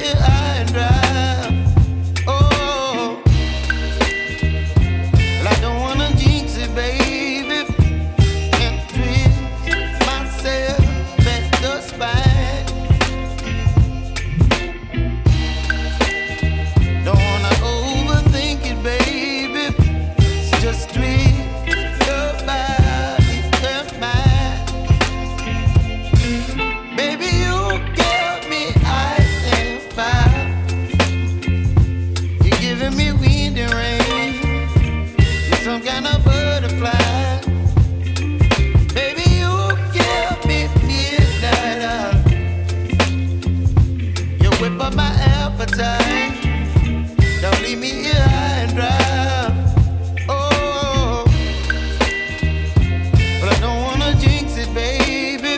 here high and dry. Oh, well, I don't wanna jinx it, baby, and twist myself at the spine. Don't wanna overthink it, baby. It's just twist your body and mine. Baby, you give me ice and fire. You're giving me wind and rain. You're some kind of butterfly. Baby, you give me midnight. You whip up my appetite. Don't leave me here high and dry. Oh, but I don't wanna jinx it, baby.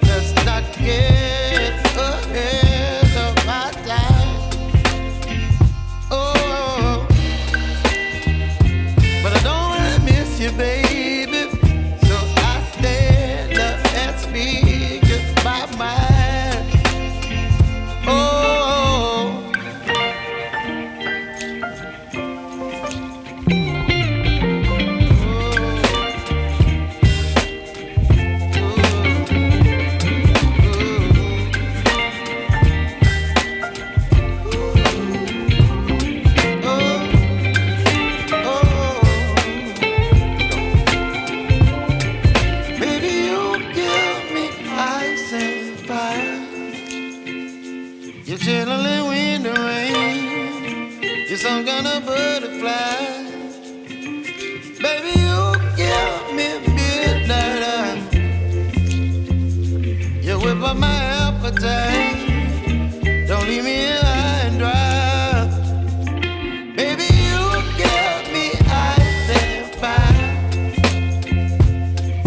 Let's not get ahead of my time. Oh, but I don't wanna miss you, baby. So I stand up and speak just my mind. Oh. Baby, you give me ice and fire. You're chilling wind and rain. You're some kind of butterfly. Baby, you give me midnight. You whip up my appetite. Don't leave me here high and dry. Baby, you give me ice and fire.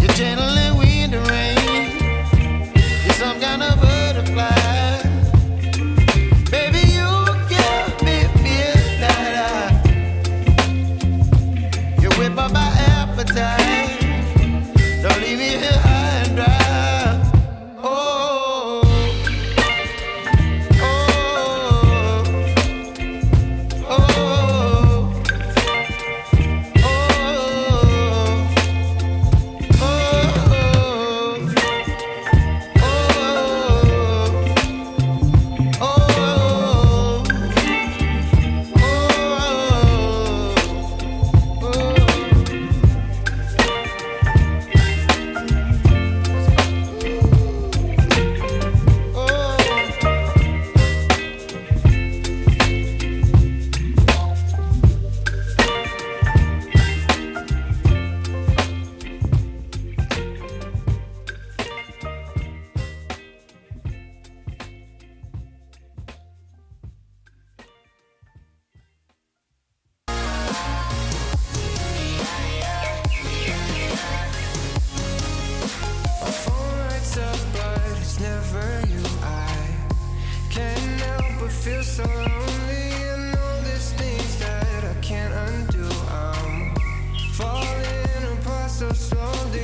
You're channeling wind and rain. You're some kind of butterfly. Baby, you give me midnight. You whip up my appetite. Don't leave me here high and dry. Oh, oh, oh, oh, My phone lights up, but it's never you. I can't help but feel so lonely. And all these things that I can't undo. I'm falling apart so slowly.